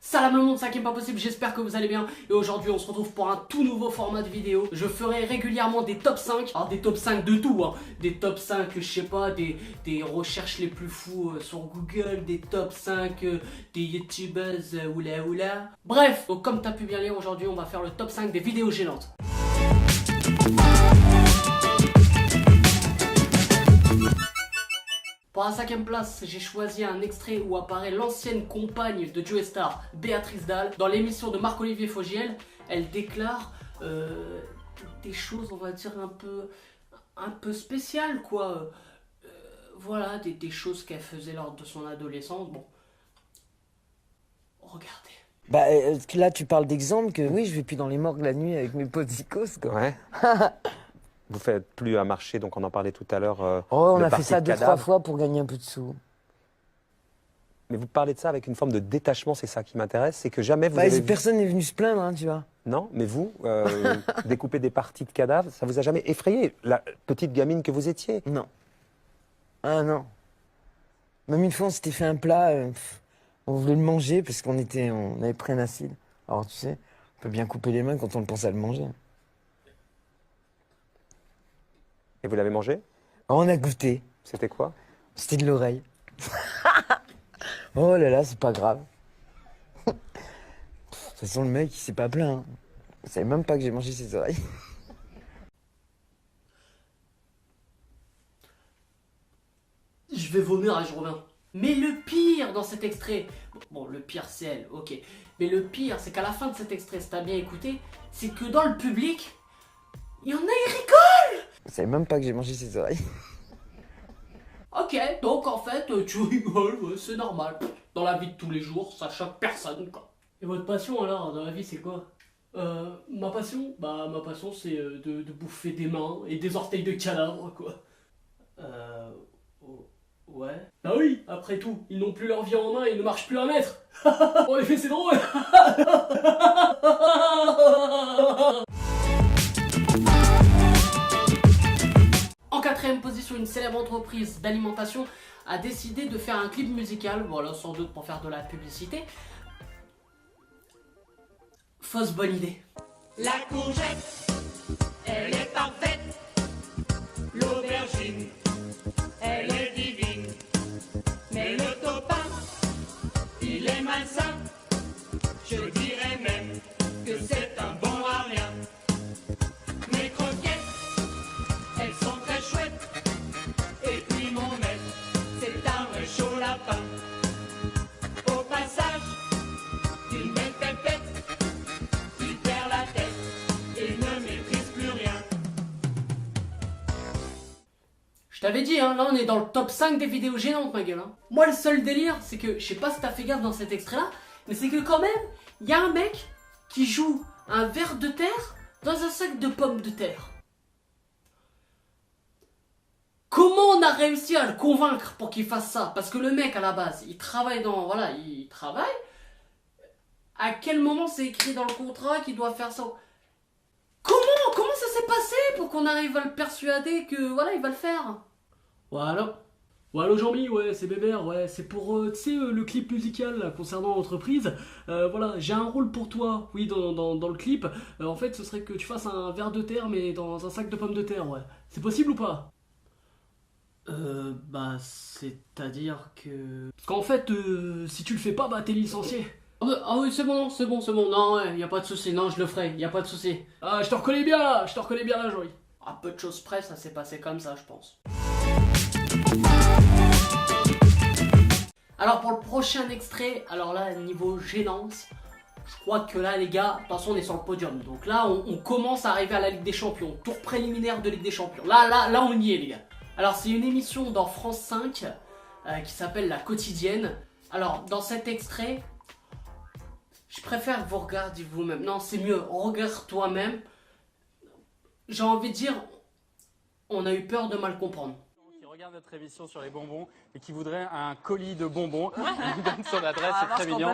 Salam le monde, ça qui est pas possible, j'espère que vous allez bien. Et aujourd'hui on se retrouve pour un tout nouveau format de vidéo. Je ferai régulièrement des top 5. Alors des top 5 de tout hein. Des top 5, je sais pas, des recherches les plus fous sur Google. Des top 5 des youtubers oula oula. Bref, donc comme t'as pu bien lire, aujourd'hui on va faire le top 5 des vidéos gênantes. Pour la 5ème place, j'ai choisi un extrait où apparaît l'ancienne compagne de Joey Star, Béatrice Dalle. Dans l'émission de Marc-Olivier Fogiel, elle déclare des choses, on va dire, un peu spéciales, quoi. Voilà, des choses qu'elle faisait lors de son adolescence. Bon, regardez. Bah là, tu parles d'exemple que oui, je vais plus dans les morgues la nuit avec mes potes zikos, quoi. Ouais. Vous faites plus à marcher, donc on en parlait tout à l'heure. On a fait ça 2-3 fois pour gagner un peu de sous. Mais vous parlez de ça avec une forme de détachement, c'est ça qui m'intéresse, c'est que jamais vous avez personne n'est venu se plaindre, hein, tu vois. Non, mais vous, découper des parties de cadavres, ça vous a jamais effrayé, la petite gamine que vous étiez? Non. Ah non. Même une fois, on s'était fait un plat, on voulait le manger parce on avait pris un acide. Alors tu sais, on peut bien couper les mains quand on pense à le manger. Et vous l'avez mangé? Alors, on a goûté. C'était quoi? C'était de l'oreille. Oh là là, c'est pas grave. De toute façon, le mec, il s'est pas plaint. Hein. Il savait même pas que j'ai mangé ses oreilles. Je vais vomir et je reviens. Mais le pire dans cet extrait, bon le pire c'est elle, ok. Mais le pire c'est qu'à la fin de cet extrait, si t'as bien écouté, c'est que dans le public, il y en a, ils rigolent. Il savait même pas que j'ai mangé ses oreilles. Ok, donc en fait, tu rigoles, ouais, c'est normal. Dans la vie de tous les jours, ça choque personne, quoi. Et votre passion alors, dans la vie, c'est quoi? Ma passion? Bah, ma passion, c'est de bouffer des mains et des orteils de cadavre, quoi. Ouais. Ah oui, après tout, ils n'ont plus leur vie en main et ils ne marchent plus 1 mètre. En effet, c'est drôle. En 4ème position, une célèbre entreprise d'alimentation a décidé de faire un clip musical, voilà, sans doute pour faire de la publicité. Fausse bonne idée. La courgette, elle est parfaite. L'aubergine, elle est divine. Mais le topin, il est malsain. Je dirais même que c'est un bon à rien. Mes croquettes, elles sont très chouettes. Et puis mon maître, c'est un vrai chaud lapin. Au passage d'une belle pépette, il perd la tête et ne maîtrise plus rien. Je t'avais dit, hein, là on est dans le top 5 des vidéos gênantes, ma gueule. Hein. Moi, le seul délire, c'est que, je sais pas si t'as fait gaffe dans cet extrait-là, mais c'est que quand même, il y a un mec qui joue un ver de terre dans un sac de pommes de terre. Comment on a réussi à le convaincre pour qu'il fasse ça? Parce que le mec, à la base, il travaille dans... Voilà, il travaille. À quel moment c'est écrit dans le contrat qu'il doit faire ça? Comment ça s'est passé pour qu'on arrive à le persuader que, voilà, il va le faire? Voilà. Voilà Jean-Mi, ouais, c'est Bébert, ouais, c'est pour, tu sais, le clip musical là, concernant l'entreprise. Voilà, j'ai un rôle pour toi, oui, dans le clip. En fait, ce serait que tu fasses un ver de terre, mais dans un sac de pommes de terre, ouais. C'est possible ou pas? Bah, c'est-à-dire que... Parce qu'en fait, si tu le fais pas, bah, t'es licencié. Ah oui, c'est bon, non, ouais, y a pas de souci, non, je le ferai, y a pas de souci. Ah, je te reconnais bien là, Joey. À peu de choses près, ça s'est passé comme ça, je pense. Alors pour le prochain extrait, alors là niveau gênance, je crois que là les gars, de toute façon on est sur le podium. Donc là on commence à arriver à la Ligue des Champions, tour préliminaire de Ligue des Champions. Là on y est les gars. Alors c'est une émission dans France 5 qui s'appelle La Quotidienne. Alors dans cet extrait, je préfère que vous regardiez vous-même. Non c'est mieux, regarde toi-même. J'ai envie de dire, on a eu peur de mal comprendre. Regarde notre émission sur les bonbons et qui voudrait un colis de bonbons. Il nous donne son adresse, c'est très mignon.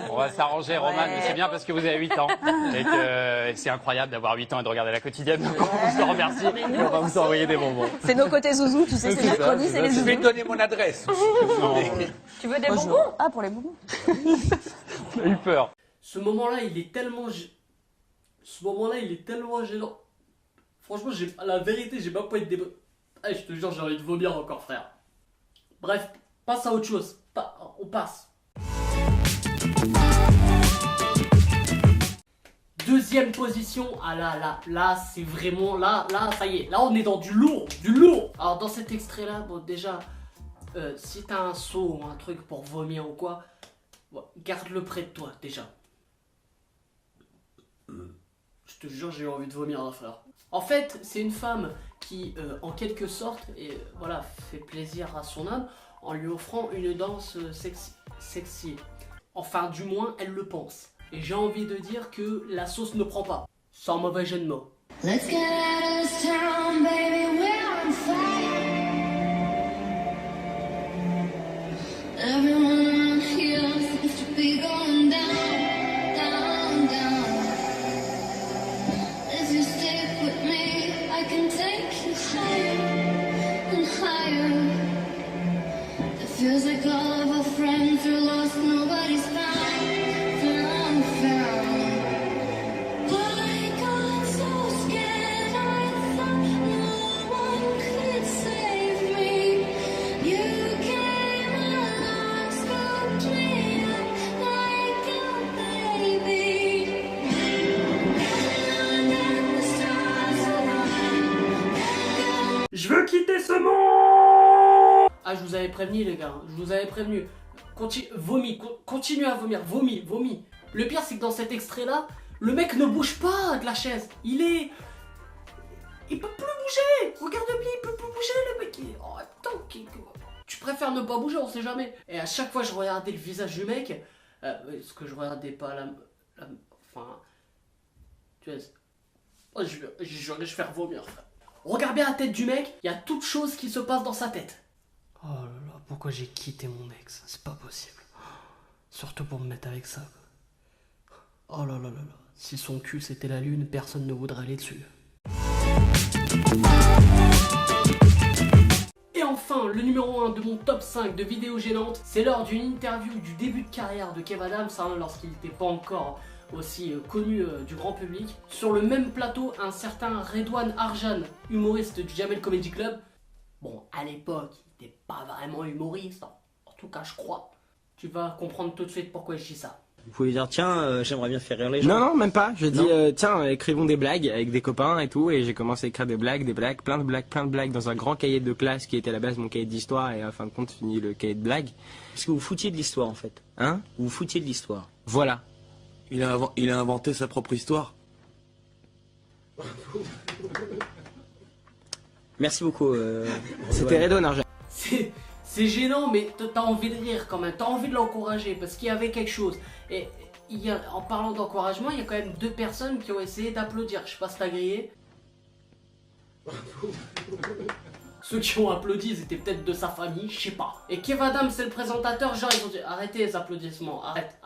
On va s'arranger, Roman, mais c'est bien parce que vous avez 8 ans et que c'est incroyable d'avoir 8 ans et de regarder la quotidienne. Donc on vous en remercie et on va vous envoyer des bonbons. C'est nos côtés zouzous, tu sais, c'est mercredi, c'est les zouzous. Je vais te donner mon adresse. Tu veux des bonbons? Ah, pour les bonbons. On a eu peur. Ce moment-là, il est tellement... Ce moment-là, il est tellement gênant. Franchement, la vérité, j'ai même pas été... Ah, je te jure, j'ai envie de vomir encore, frère. Bref, passe à autre chose. On passe. Deuxième position. Ah là, c'est vraiment... Là, ça y est. Là, on est dans du lourd. Du lourd. Alors, dans cet extrait-là, bon, déjà... si t'as un seau ou un truc pour vomir ou quoi, bon, garde-le près de toi, déjà. Je te jure, j'ai eu envie de vomir là, frère. En fait, c'est une femme qui, en quelque sorte, voilà, fait plaisir à son âme en lui offrant une danse sexy. Enfin, du moins, elle le pense. Et j'ai envie de dire que la sauce ne prend pas. Sans mauvais jeu de mots. Let's get out of this town, baby, we're on fire. Everyone around here seems to be going down, down, down. If you stick with me, I can take you higher and higher. It feels like all of our friends are lost, nobody's found. I got so scared, I thought no one could save me. You came along, scooped me up like a baby. And the stars align. Je veux quitter ce monde. Ah, je vous avais prévenu, les gars. Je vous avais prévenu. Continue à vomir. Vomis. Le pire, c'est que dans cet extrait-là, le mec ne bouge pas de la chaise. Il peut plus bouger. Regarde-le, il peut plus bouger, le mec. Oh, attends, tu préfères ne pas bouger, on sait jamais. Et à chaque fois, je regardais le visage du mec. Parce que je regardais pas enfin... Tu vois... Oh, je vais faire vomir, frère. Regarde bien la tête du mec. Il y a toute chose qui se passe dans sa tête. Oh là là, pourquoi j'ai quitté mon ex? C'est pas possible. Surtout pour me mettre avec ça. Oh là là là là. Si son cul c'était la lune, personne ne voudrait aller dessus. Et enfin, le numéro 1 de mon top 5 de vidéos gênantes, c'est lors d'une interview du début de carrière de Kev Adams, hein, lorsqu'il n'était pas encore aussi connu du grand public. Sur le même plateau, un certain Redouane Arjan, humoriste du Jamel Comedy Club. Bon, à l'époque, il n'était pas vraiment humoriste, en tout cas je crois. Tu vas comprendre tout de suite pourquoi je dis ça. Vous pouvez dire tiens, j'aimerais bien faire rire les gens. Non, même pas. Je dis tiens, écrivons des blagues avec des copains et tout. Et j'ai commencé à écrire des blagues, plein de blagues dans un grand cahier de classe qui était à la base mon cahier d'histoire et à fin de compte fini le cahier de blagues. Parce que vous foutiez de l'histoire en fait. Hein? Vous foutiez de l'histoire. Voilà. Il a inventé sa propre histoire. Merci beaucoup. C'était Redouane Arjan. C'est gênant, mais t'as envie de rire quand même, t'as envie de l'encourager parce qu'il y avait quelque chose. Et en parlant d'encouragement, il y a quand même 2 personnes qui ont essayé d'applaudir. Je sais pas si t'as grillé. Ceux qui ont applaudi, ils étaient peut-être de sa famille, je sais pas. Et Kev Adams, c'est le présentateur, genre ils ont dit arrêtez les applaudissements, arrête.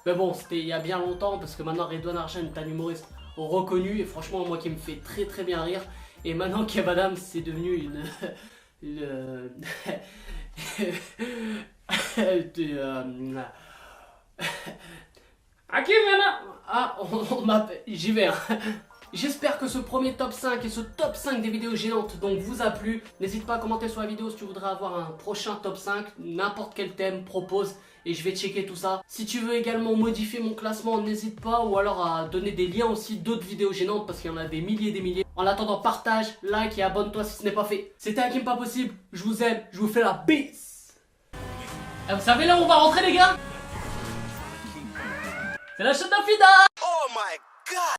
Mais bon, c'était il y a bien longtemps parce que maintenant Redouane Arjan est un humoriste reconnu et franchement moi qui me fait très très bien rire. Et maintenant Kev Adams c'est devenu une... on m'appelle, j'y vais. J'espère que ce premier top 5 et ce top 5 des vidéos gênantes donc vous a plu. N'hésite pas à commenter sur la vidéo si tu voudrais avoir un prochain top 5, n'importe quel thème, propose et je vais checker tout ça. Si tu veux également modifier mon classement, n'hésite pas ou alors à donner des liens aussi d'autres vidéos gênantes parce qu'il y en a des milliers. En attendant, partage, like et abonne-toi si ce n'est pas fait. C'était Hakim Pas Possible, je vous aime, je vous fais la bise. Et vous savez là où on va rentrer les gars? C'est la chaîne d'Infida. Oh my god!